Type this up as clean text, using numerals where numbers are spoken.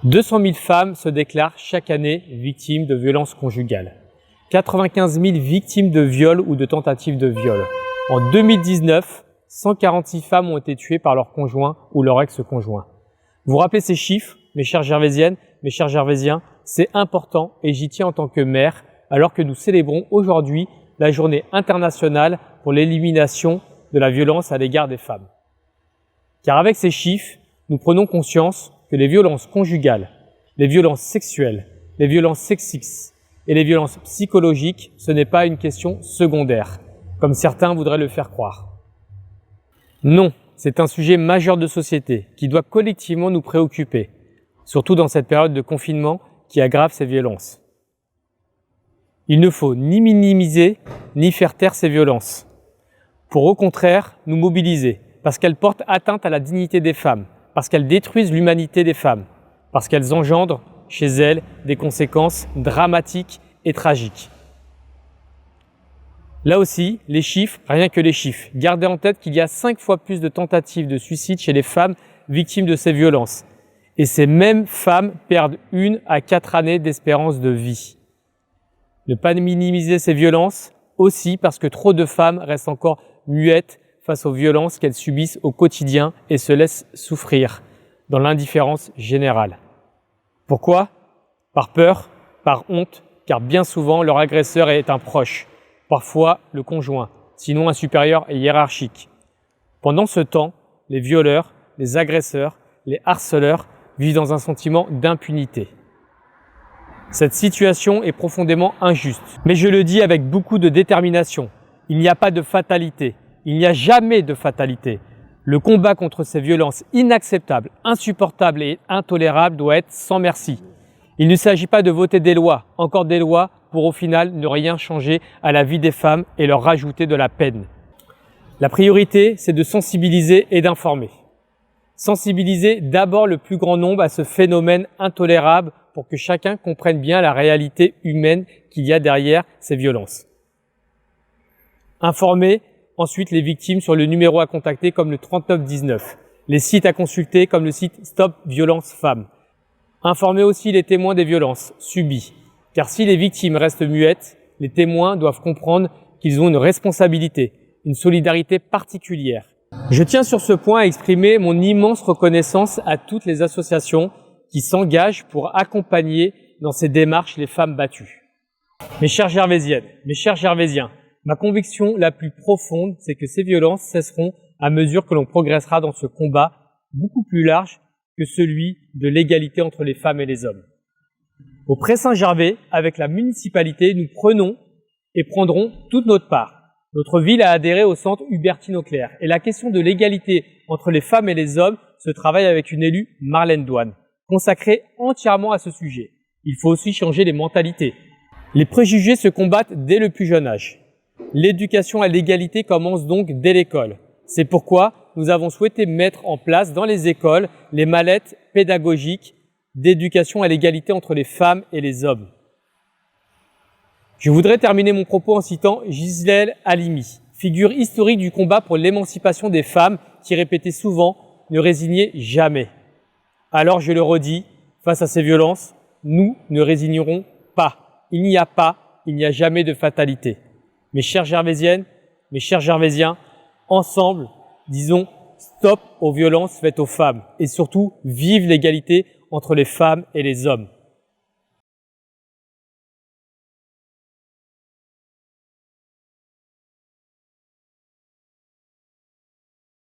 200 000 femmes se déclarent chaque année victimes de violences conjugales. 95 000 victimes de viol ou de tentatives de viol. En 2019, 146 femmes ont été tuées par leur conjoint ou leur ex-conjoint. Vous vous rappelez ces chiffres, mes chères Gervaisiennes, mes chers Gervaisiens? C'est important et j'y tiens en tant que mère, alors que nous célébrons aujourd'hui la journée internationale pour l'élimination de la violence à l'égard des femmes. Car avec ces chiffres, nous prenons conscience que les violences conjugales, les violences sexuelles, les violences sexistes et les violences psychologiques, ce n'est pas une question secondaire, comme certains voudraient le faire croire. Non, c'est un sujet majeur de société qui doit collectivement nous préoccuper, surtout dans cette période de confinement qui aggrave ces violences. Il ne faut ni minimiser, ni faire taire ces violences. Pour au contraire, nous mobiliser, parce qu'elles portent atteinte à la dignité des femmes, parce qu'elles détruisent l'humanité des femmes, parce qu'elles engendrent chez elles des conséquences dramatiques et tragiques. Là aussi, les chiffres, rien que les chiffres. Gardez en tête qu'il y a 5 fois plus de tentatives de suicide chez les femmes victimes de ces violences. Et ces mêmes femmes perdent 1 à 4 années d'espérance de vie. Ne pas minimiser ces violences aussi parce que trop de femmes restent encore muettes face aux violences qu'elles subissent au quotidien et se laissent souffrir dans l'indifférence générale. Pourquoi? Par peur, par honte, car bien souvent leur agresseur est un proche, parfois le conjoint, sinon un supérieur hiérarchique. Pendant ce temps, les violeurs, les agresseurs, les harceleurs vivent dans un sentiment d'impunité. Cette situation est profondément injuste. Mais je le dis avec beaucoup de détermination, il n'y a pas de fatalité, il n'y a jamais de fatalité. Le combat contre ces violences inacceptables, insupportables et intolérables doit être sans merci. Il ne s'agit pas de voter des lois, encore des lois, pour au final ne rien changer à la vie des femmes et leur rajouter de la peine. La priorité, c'est de sensibiliser et d'informer. Sensibiliser d'abord le plus grand nombre à ce phénomène intolérable pour que chacun comprenne bien la réalité humaine qu'il y a derrière ces violences. Informer ensuite les victimes sur le numéro à contacter comme le 3919, les sites à consulter comme le site Stop Violence Femmes. Informer aussi les témoins des violences subies, car si les victimes restent muettes, les témoins doivent comprendre qu'ils ont une responsabilité, une solidarité particulière. Je tiens sur ce point à exprimer mon immense reconnaissance à toutes les associations qui s'engagent pour accompagner dans ces démarches les femmes battues. Mes chères Gervaisiennes, mes chers Gervaisiens, ma conviction la plus profonde, c'est que ces violences cesseront à mesure que l'on progressera dans ce combat beaucoup plus large que celui de l'égalité entre les femmes et les hommes. Au Pré-Saint-Gervais, avec la municipalité, nous prenons et prendrons toute notre part. Notre ville a adhéré au centre Hubertine-Auclair et la question de l'égalité entre les femmes et les hommes se travaille avec une élue, Marlène Douane, consacrée entièrement à ce sujet. Il faut aussi changer les mentalités. Les préjugés se combattent dès le plus jeune âge. L'éducation à l'égalité commence donc dès l'école. C'est pourquoi nous avons souhaité mettre en place dans les écoles les mallettes pédagogiques d'éducation à l'égalité entre les femmes et les hommes. Je voudrais terminer mon propos en citant Gisèle Halimi, figure historique du combat pour l'émancipation des femmes qui répétait souvent « ne résignez jamais ». Alors je le redis, face à ces violences, nous ne résignerons pas. Il n'y a jamais de fatalité. Mes chères Gervaisiennes, mes chers Gervaisiens, ensemble, disons stop aux violences faites aux femmes et surtout vive l'égalité entre les femmes et les hommes.